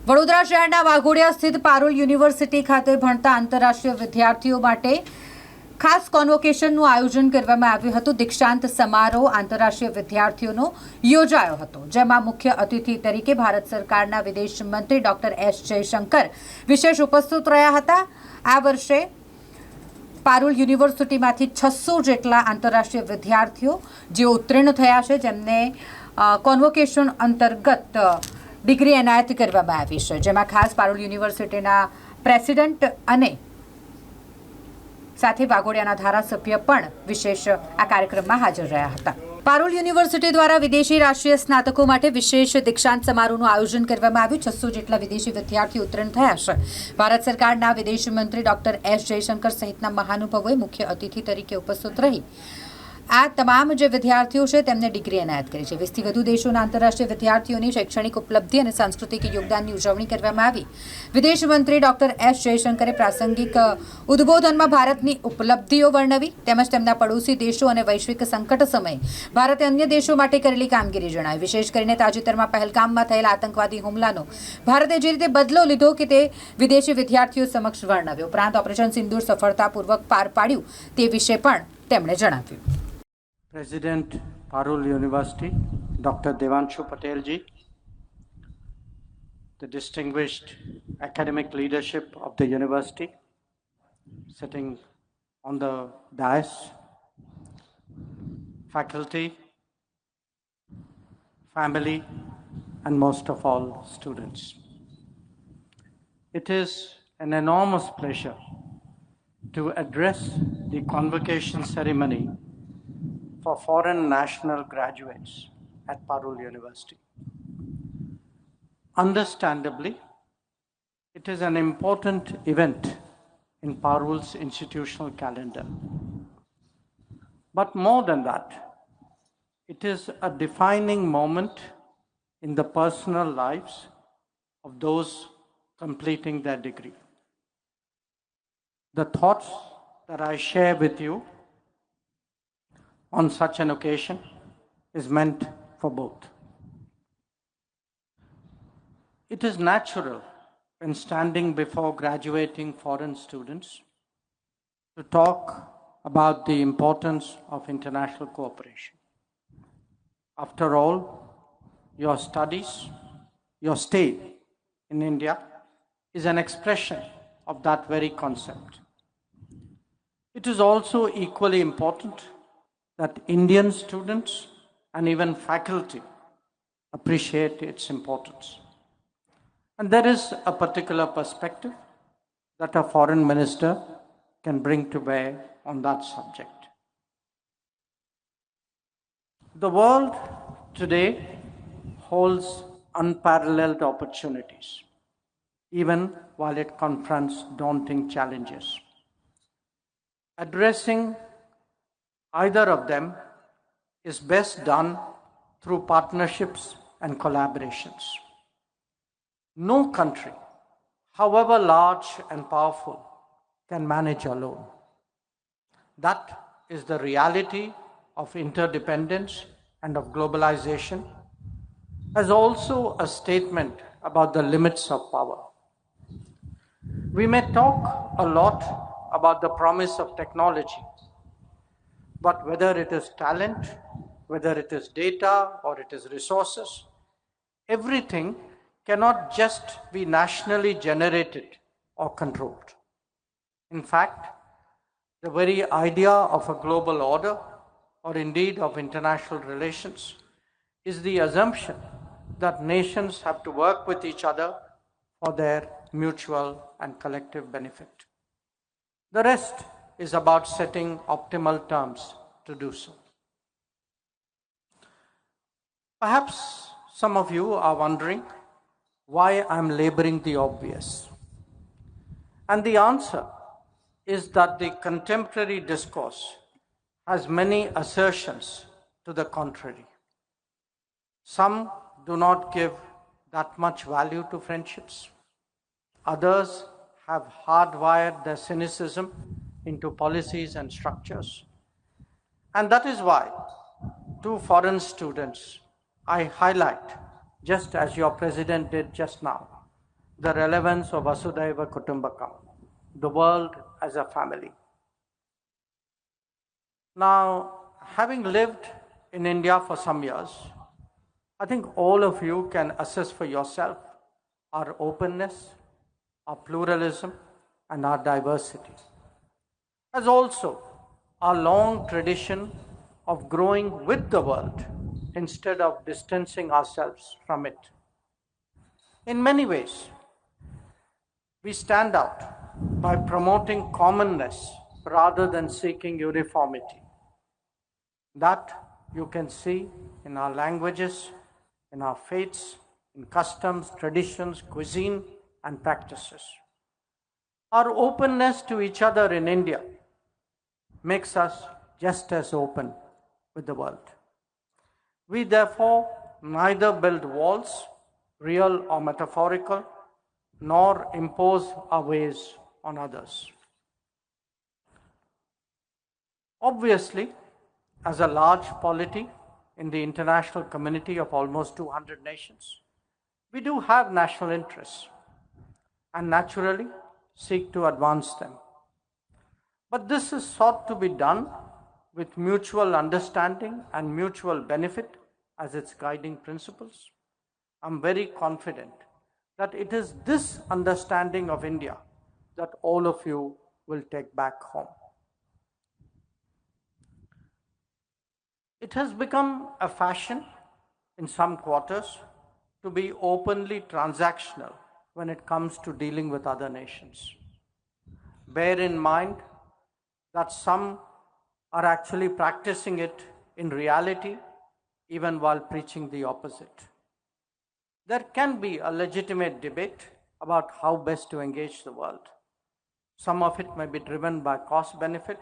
વડોદરા શહેરના વાઘોડિયા સ્થિત પારુલ યુનિવર્સિટી ખાતે ભણતા આંતરરાષ્ટ્રીય વિદ્યાર્થીઓ માટે ખાસ કોન્વોકેશનનું આયોજન કરવામાં આવ્યું હતું। દીક્ષાંત સમારોહ આંતરરાષ્ટ્રીય વિદ્યાર્થીઓનો યોજાયો હતો, જેમાં મુખ્ય અતિથિ તરીકે ભારત સરકારના વિદેશ મંત્રી ડોક્ટર એસ જયશંકર વિશેષ ઉપસ્થિત રહ્યા હતા। આ વર્ષે પારુલ યુનિવર્સિટીમાંથી 600 જેટલા આંતરરાષ્ટ્રીય વિદ્યાર્થીઓ જે ઉત્તીર્ણ થયા છે, જેમને કોન્વોકેશન અંતર્ગત ડિગ્રી એનાયત કરવામાં આવી છે, જેમાં ખાસ પારુલ યુનિવર્સિટીના પ્રેસિડેન્ટ અને સાથે વાઘોડિયાના ધારાસભ્ય પણ વિશેષ આ કાર્યક્રમમાં હાજર રહ્યા હતા। પારુલ યુનિવર્સિટી દ્વારા વિદેશી રાષ્ટ્રીય સ્નાતકો માટે વિશેષ દીક્ષાંત સમારોહનું આયોજન કરવામાં આવ્યું। 600 જેટલા વિદેશી વિદ્યાર્થીઓ ઉત્તીર્ણ થયા છે। ભારત સરકારના વિદેશ મંત્રી ડોક્ટર એસ જયશંકર સહિતના મહાનુભાવોએ મુખ્ય અતિથિ તરીકે ઉપસ્થિત રહી આ તમામ જે વિદ્યાર્થીઓ છે તેમને ડિગ્રી એનાયત કરી છે। 20થી વધુ દેશોના આંતરરાષ્ટ્રીય વિદ્યાર્થીઓની શૈક્ષણિક ઉપલબ્ધિ અને સાંસ્કૃતિક યોગદાનની ઉજવણી કરવામાં આવી। વિદેશ મંત્રી ડોક્ટર એસ જયશંકરે પ્રાસંગિક ઉદ્બોધનમાં ભારતની ઉપલબ્ધિઓ વર્ણવી તેમજ તેમના પડોશી દેશો અને વૈશ્વિક સંકટ સમયે ભારતે અન્ય દેશો માટે કરેલી કામગીરી જણાવી। વિશેષ કરીને તાજેતરમાં પહેલગામમાં થયેલા આતંકવાદી હુમલાનો ભારતે જે રીતે બદલો લીધો કે તે વિદેશી વિદ્યાર્થીઓ સમક્ષ વર્ણવ્યો। ઉપરાંત ઓપરેશન સિંદૂર સફળતાપૂર્વક પાર પાડ્યું તે વિશે પણ તેમણે જણાવ્યું। President Parul University, Dr. Devanshu Patel ji, the distinguished academic leadership of the university, sitting on the dais, faculty, family, and most of all, students. It is an enormous pleasure to address the convocation ceremony for foreign national graduates at Parul University. Understandably, it is an important event in Parul's institutional calendar. But more than that, it is a defining moment in the personal lives of those completing their degree. The thoughts that I share with you on such an occasion is meant for both. It is natural when standing before graduating foreign students to talk about the importance of international cooperation. After all, your studies, your stay in India is an expression of that very concept. It is also equally important that Indian students and even faculty appreciate its importance. And there is a particular perspective that a foreign minister can bring to bear on that subject. The world today holds unparalleled opportunities, even while it confronts daunting challenges. Addressing either of them is best done through partnerships and collaborations. No country, however large and powerful, can manage alone. That is the reality of interdependence and of globalization, as also a statement about the limits of power. We may talk a lot about the promise of technology, but whether it is talent, whether it is data, or it is resources, everything cannot just be nationally generated or controlled. In fact, the very idea of a global order, or indeed of international relations, is the assumption that nations have to work with each other for their mutual and collective benefit. The rest is about setting optimal terms to do so. Perhaps some of you are wondering why I'm laboring the obvious. And the answer is that the contemporary discourse has many assertions to the contrary. Some do not give that much value to friendships. Others have hardwired their cynicism into policies and structures. And that is why to foreign students I highlight, just as your president did just now, the relevance of Vasudhaiva Kutumbakam, the world as a family. Now, having lived in India for some years, I think all of you can assess for yourself our openness, our pluralism, and our diversity, as also our long tradition of growing with the world instead of distancing ourselves from it. In many ways, we stand out by promoting commonness rather than seeking uniformity. That you can see in our languages, in our faiths, in customs, traditions, cuisine, and practices. Our openness to each other in India makes us just as open with the world. We therefore neither build walls, real or metaphorical, nor impose our ways on others. Obviously, as a large polity in the international community of almost 200 nations, we do have national interests and naturally seek to advance them. But this is sought to be done with mutual understanding and mutual benefit as its guiding principles. I'm very confident that it is this understanding of India that all of you will take back home. It has become a fashion in some quarters to be openly transactional when it comes to dealing with other nations. Bear in mind that some are actually practicing it in reality, even while preaching the opposite. There can be a legitimate debate about how best to engage the world. Some of it may be driven by cost benefit,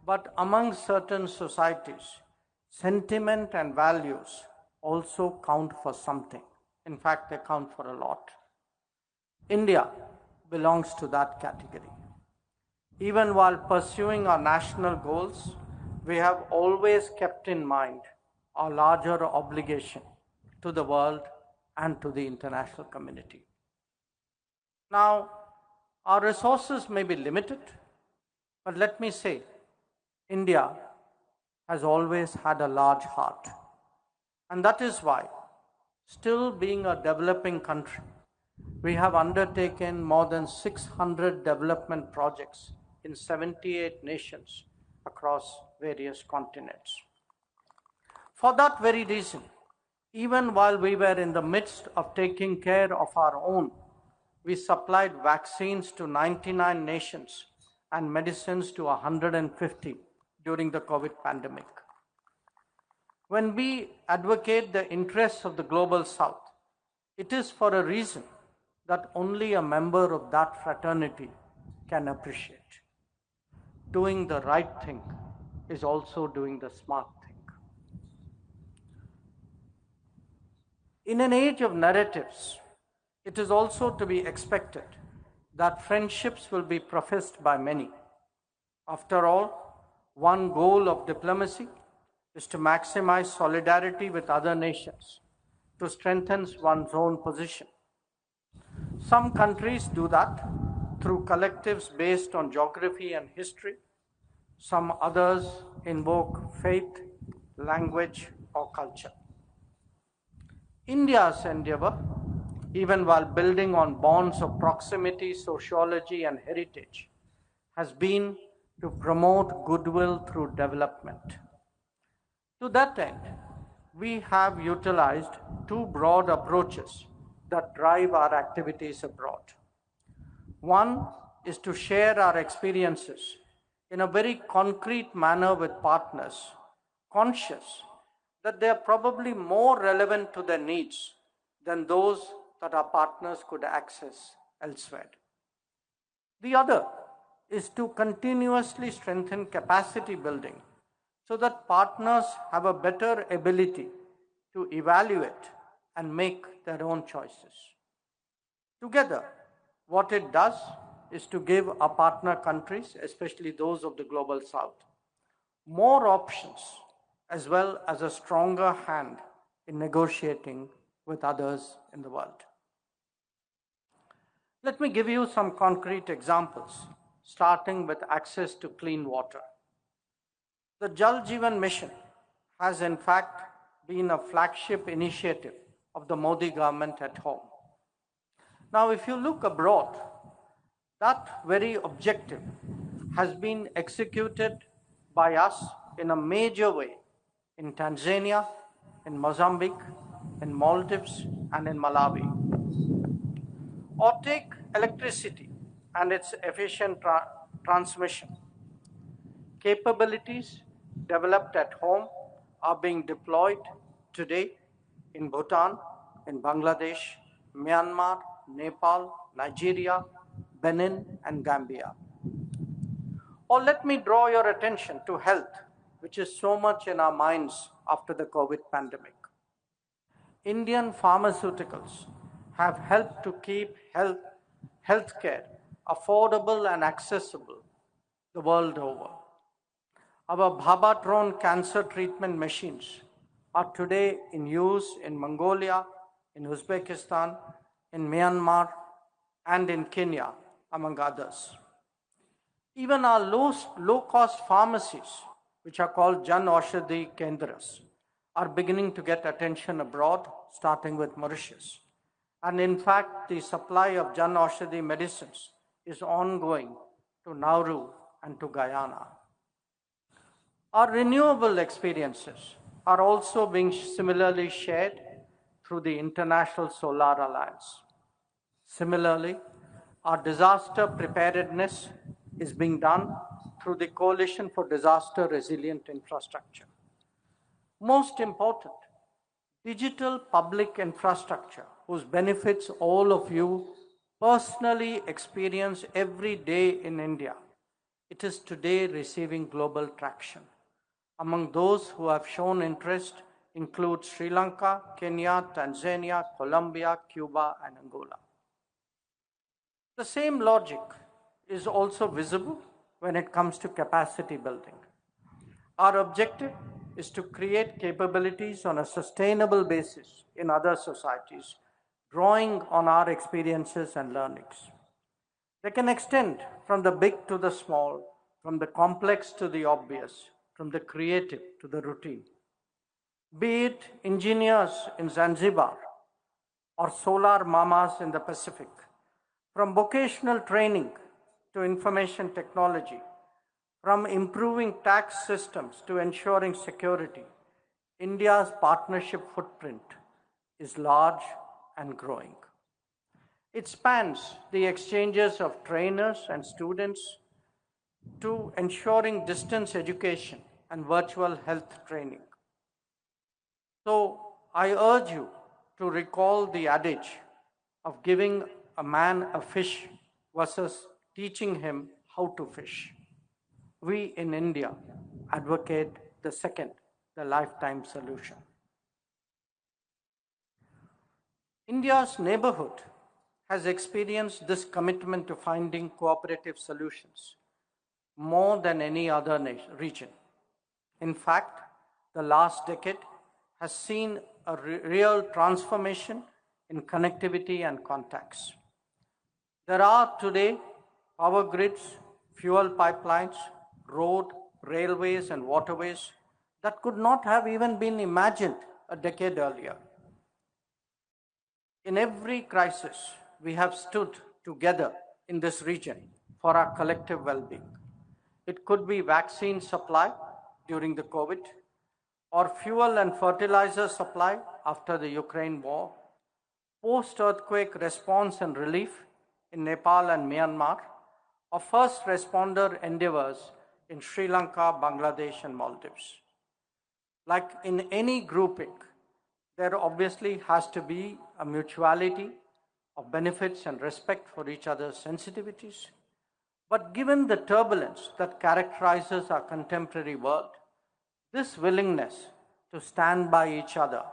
but among certain societies, sentiment and values also count for something. In fact, they count for a lot. India belongs to that category. Even while pursuing our national goals, we have always kept in mind our larger obligation to the world and to the international community. Now, our resources may be limited, but let me say, India has always had a large heart. And that is why, still being a developing country, we have undertaken more than 600 development projects in 78 nations across various continents. For that very reason, even while we were in the midst of taking care of our own, we supplied vaccines to 99 nations and medicines to 150 during the COVID pandemic. When we advocate the interests of the global South, it is for a reason that only a member of that fraternity can appreciate. Doing the right thing is also doing the smart thing. In an age of narratives, it is also to be expected that friendships will be professed by many. After all, one goal of diplomacy is to maximize solidarity with other nations, to strengthen one's own position. Some countries do that through collectives based on geography and history. Some others invoke faith, language, or culture. India's endeavor, even while building on bonds of proximity, sociology, and heritage, has been to promote goodwill through development. To that end, we have utilized two broad approaches that drive our activities abroad. One is to share our experiences in a very concrete manner with partners, conscious that they are probably more relevant to their needs than those that our partners could access elsewhere. The other is to continuously strengthen capacity building so that partners have a better ability to evaluate and make their own choices. Together, what it does is to give our partner countries, especially those of the global South, more options as well as a stronger hand in negotiating with others in the world. Let me give you some concrete examples, starting with access to clean water. The Jal Jeevan Mission has in fact been a flagship initiative of the Modi government at home. Now, if you look abroad, that very objective has been executed by us in a major way in Tanzania, in Mozambique, in Maldives, and in Malawi. Or take electricity and its efficient transmission. Capabilities developed at home are being deployed today in Bhutan, in Bangladesh, Myanmar, Nepal, Nigeria, Benin, and Gambia. Or let me draw your attention to health, which is so much in our minds after the COVID pandemic. Indian pharmaceuticals have helped to keep healthcare affordable and accessible the world over. Our Bhabatron cancer treatment machines are today in use in Mongolia, in Uzbekistan, in Myanmar, and in Kenya, among others. Even our low-cost pharmacies, which are called Jan Aushadhi Kendras, are beginning to get attention abroad, starting with Mauritius. And in fact, the supply of Jan Aushadhi medicines is ongoing to Nauru and to Guyana. Our renewable experiences are also being similarly shared through the International Solar Alliance. Similarly, our disaster preparedness is being done through the Coalition for Disaster Resilient Infrastructure. Most important, digital public infrastructure, whose benefits all of you personally experience every day in India. It is today receiving global traction. Among those who have shown interest include Sri Lanka, Kenya, Tanzania, Colombia, Cuba, and Angola. The same logic is also visible when it comes to capacity building. Our objective is to create capabilities on a sustainable basis in other societies, drawing on our experiences and learnings. They can extend from the big to the small, from the complex to the obvious, from the creative to the routine. Be it engineers in Zanzibar or solar mamas in the Pacific, from vocational training to information technology, from improving tax systems to ensuring security, India's partnership footprint is large and growing. It spans the exchanges of trainers and students to ensuring distance education and virtual health training. So I urge you to recall the adage of giving a man a fish versus teaching him how to fish. We in India advocate the second, the lifetime solution. India's neighborhood has experienced this commitment to finding cooperative solutions more than any other region. In fact, the last decade has seen a real transformation in connectivity and contacts. There are today power grids, fuel pipelines, road, railways, and waterways that could not have even been imagined a decade earlier. In every crisis, we have stood together in this region for our collective well-being. It could be vaccine supply during the COVID, or fuel and fertilizer supply after the Ukraine war, post-earthquake response and relief in Nepal and Myanmar, or first responder endeavors in Sri Lanka, Bangladesh, and Maldives. Like in any grouping, there obviously has to be a mutuality of benefits and respect for each other's sensitivities. But given the turbulence that characterizes our contemporary world, this willingness to stand by each other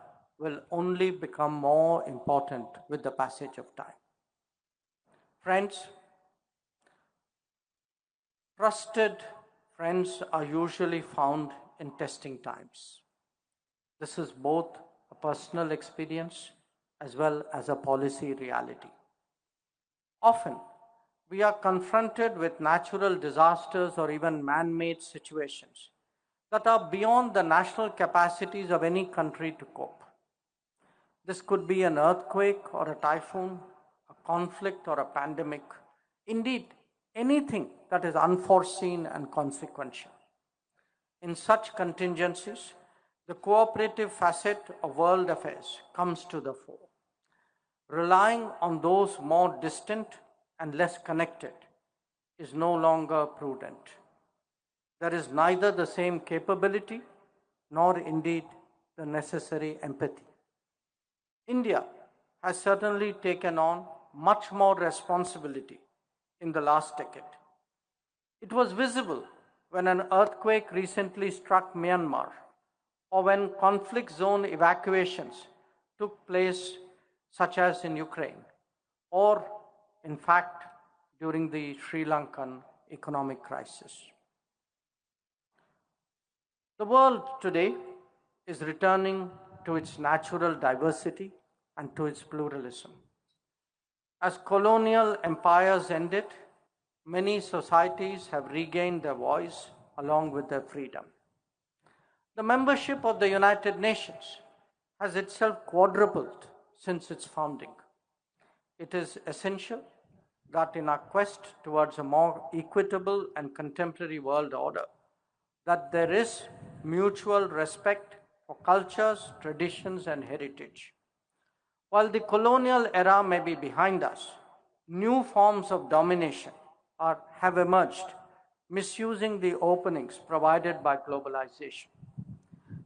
will only become more important with the passage of time. Friends, trusted friends are usually found in testing times. This is both a personal experience as well as a policy reality. Often, we are confronted with natural disasters or even man-made situations that are beyond the national capacities of any country to cope. This could be an earthquake or a typhoon, a conflict or a pandemic, indeed, anything that is unforeseen and consequential. In such contingencies, the cooperative facet of world affairs comes to the fore. Relying on those more distant and less connected is no longer prudent. There is neither the same capability nor indeed the necessary empathy. India has certainly taken on much more responsibility in the last decade. It was visible when an earthquake recently struck Myanmar or when conflict zone evacuations took place, such as in Ukraine, or in fact during the Sri Lankan economic crisis. The world today is returning to its natural diversity and to its pluralism. As colonial empires ended, many societies have regained their voice along with their freedom. The membership of the United Nations has itself quadrupled since its founding. It is essential that in our quest towards a more equitable and contemporary world order, that there is mutual respect for cultures, traditions, and heritage. While the colonial era may be behind us, new forms of domination have emerged, misusing the openings provided by globalization.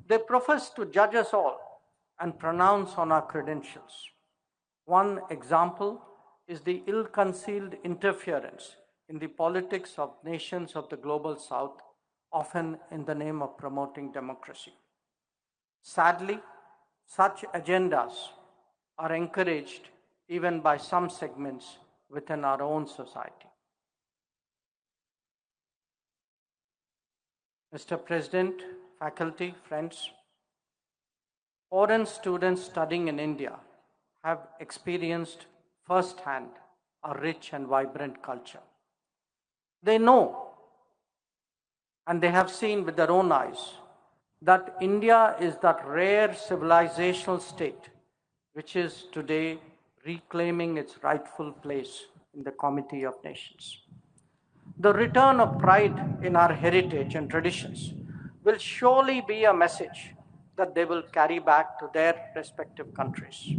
They profess to judge us all and pronounce on our credentials. One example is the ill-concealed interference in the politics of nations of the global south, often in the name of promoting democracy. Sadly, such agendas are encouraged even by some segments within our own society. Mr. President, faculty, friends, foreign students studying in India have experienced firsthand a rich and vibrant culture. They know and they have seen with their own eyes that India is that rare civilizational state which is today reclaiming its rightful place in the Committee of Nations. The return of pride in our heritage and traditions will surely be a message that they will carry back to their respective countries.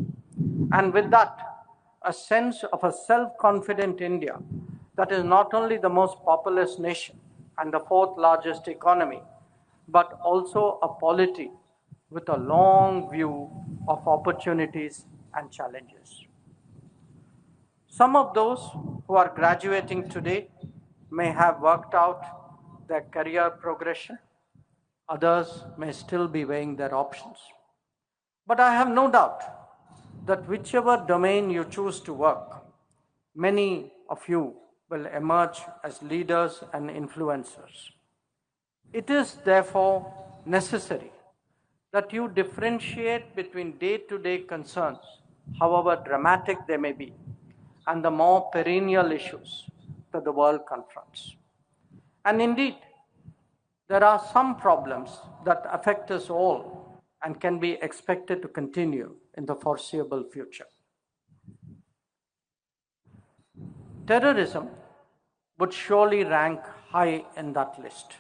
And with that, a sense of a self-confident India that is not only the most populous nation and the fourth largest economy, but also a polity with a long view of opportunities and challenges. Some of those who are graduating today may have worked out their career progression. Others may still be weighing their options. But I have no doubt that whichever domain you choose to work, many of you will emerge as leaders and influencers. It is therefore necessary that you differentiate between day-to-day concerns, however dramatic they may be, and the more perennial issues that the world confronts. And indeed, there are some problems that affect us all and can be expected to continue in the foreseeable future. Terrorism would surely rank high in that list.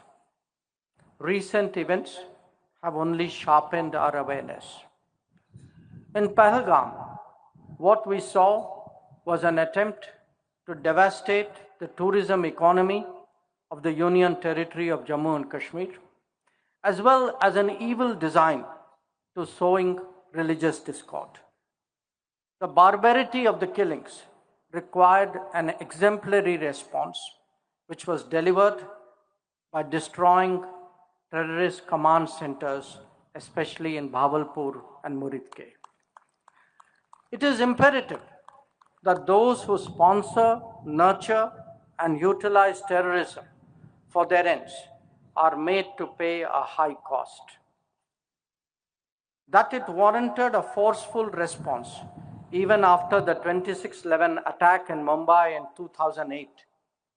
Recent events have only sharpened our awareness. In Pahalgam, what we saw was an attempt to devastate the tourism economy of the Union Territory of Jammu and Kashmir, as well as an evil design to sowing religious discord. The barbarity of the killings required an exemplary response, which was delivered by destroying terrorist command centers, especially in Bhavalpur and Muridke. It is imperative that those who sponsor, nurture, and utilize terrorism for their ends are made to pay a high cost. That it warranted a forceful response even after the 26/11 attack in Mumbai in 2008,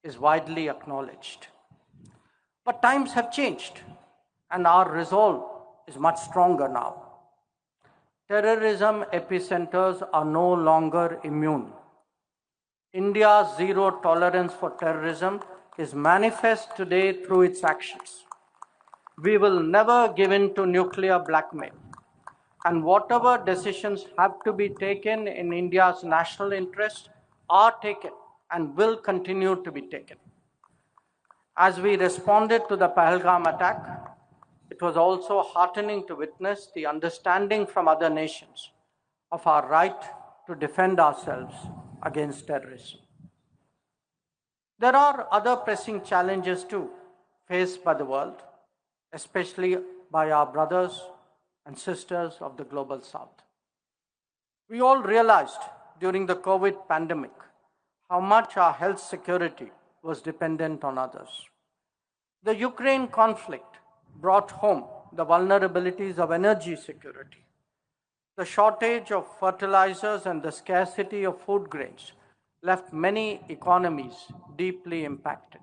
is widely acknowledged. But times have changed, and our resolve is much stronger now. Terrorism epicenters are no longer immune. India's zero tolerance for terrorism is manifest today through its actions. We will never give in to nuclear blackmail, and whatever decisions have to be taken in India's national interest are taken and will continue to be taken. As we responded to the Pahalgam attack, it was also heartening to witness the understanding from other nations of our right to defend ourselves against terrorism. There are other pressing challenges too faced by the world, especially by our brothers and sisters of the global south. We all realized during the COVID pandemic how much our health security was dependent on others. The Ukraine conflict brought home the vulnerabilities of energy security. The shortage of fertilizers and the scarcity of food grains left many economies deeply impacted.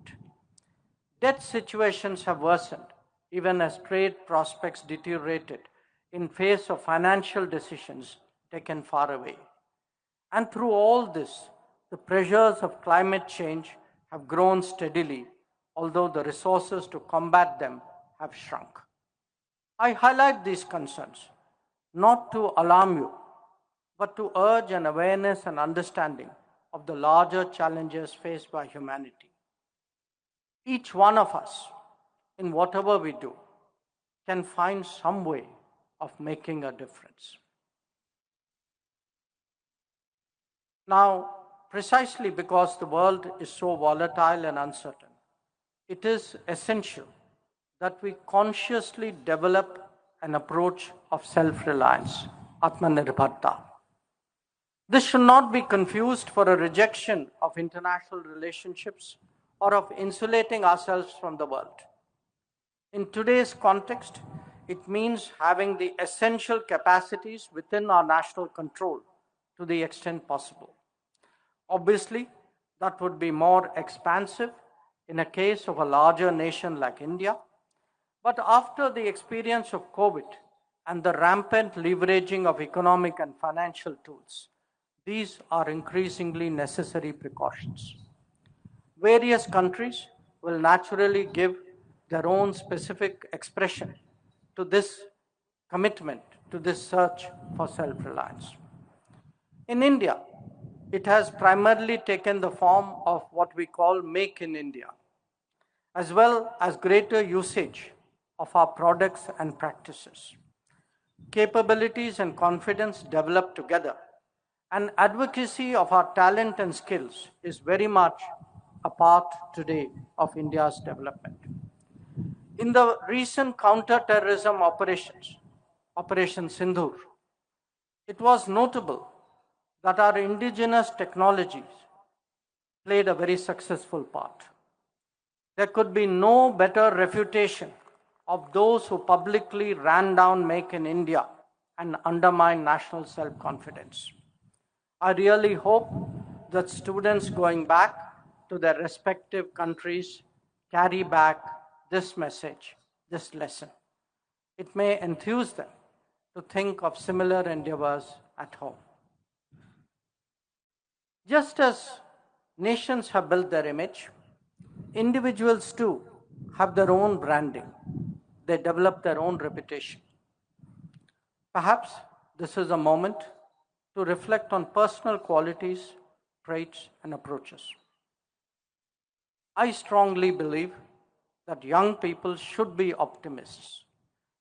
Debt situations have worsened even as trade prospects deteriorated in face of financial decisions taken far away. And through all this, the pressures of climate change have grown steadily, although the resources to combat them have shrunk. I highlight these concerns not to alarm you, but to urge an awareness and understanding of the larger challenges faced by humanity. Each one of us, in whatever we do, can find some way of making a difference. Now, precisely because the world is so volatile and uncertain, it is essential that we consciously develop an approach of self-reliance, Atmanirbharta. This should not be confused for a rejection of international relationships or of insulating ourselves from the world. In today's context, it means having the essential capacities within our national control to the extent possible. Obviously, that would be more expansive in a case of a larger nation like India. But after the experience of COVID and the rampant leveraging of economic and financial tools, these are increasingly necessary precautions. Various countries will naturally give their own specific expression to this commitment, to this search for self-reliance. In India, it has primarily taken the form of what we call Make in India, as well as greater usage of our products and practices. Capabilities and confidence developed together, and advocacy of our talent and skills is very much a part today of India's development. In the recent counter-terrorism operations, Operation Sindhur, it was notable that our indigenous technologies played a very successful part. There could be no better refutation of those who publicly ran down Make in India and undermined national self-confidence. I really hope that students going back to their respective countries carry back this message, this lesson. It may enthuse them to think of similar endeavors at home. Just as nations have built their image, individuals too have their own branding. They develop their own reputation. Perhaps this is a moment to reflect on personal qualities, traits, and approaches. I strongly believe that young people should be optimists.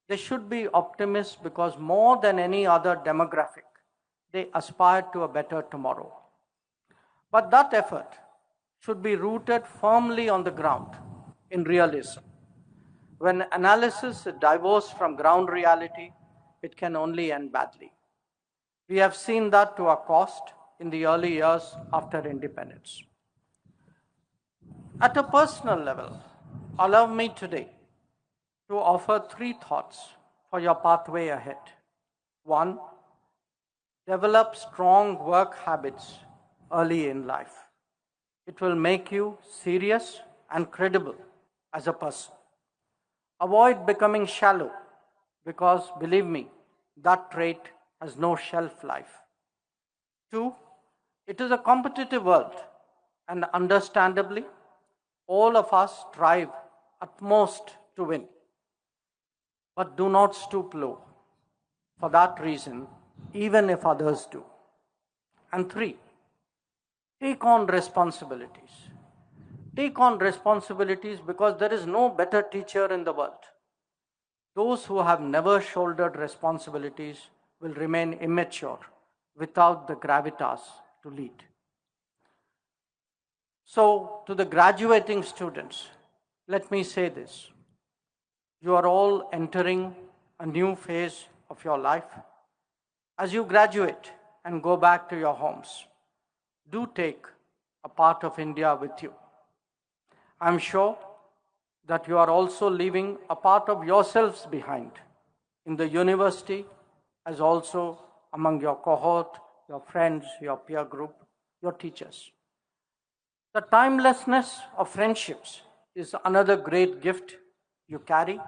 They should be optimists because more than any other demographic, they aspire to a better tomorrow. But that effort should be rooted firmly on the ground in realism. When analysis is divorced from ground reality, it can only end badly. We have seen that to our cost in the early years after independence. At a personal level, allow me today to offer 3 thoughts for your pathway ahead. 1, Develop strong work habits early in life. It will make you serious and credible as a person. Avoid becoming shallow because, believe me, that trait has no shelf life. 2. It is a competitive world, and understandably, all of us strive at most to win. But do not stoop low for that reason, even if others do. And 3, take on responsibilities. Take on responsibilities because there is no better teacher in the world. Those who have never shouldered responsibilities will remain immature without the gravitas to lead. So, to the graduating students, let me say this. You are all entering a new phase of your life. As you graduate and go back to your homes, do take a part of India with you. I'm sure that you are also leaving a part of yourselves behind in the university, as also among your cohort, your friends, your peer group, your teachers. The timelessness of friendships is another great gift you carry,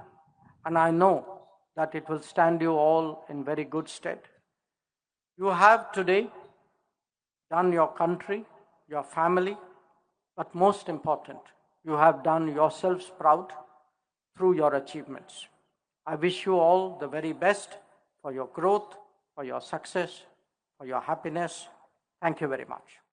and I know that it will stand you all in very good stead. You have today done your country, your family, but most important, you have done yourselves proud through your achievements. I wish you all the very best for your growth, for your success, for your happiness. Thank you very much.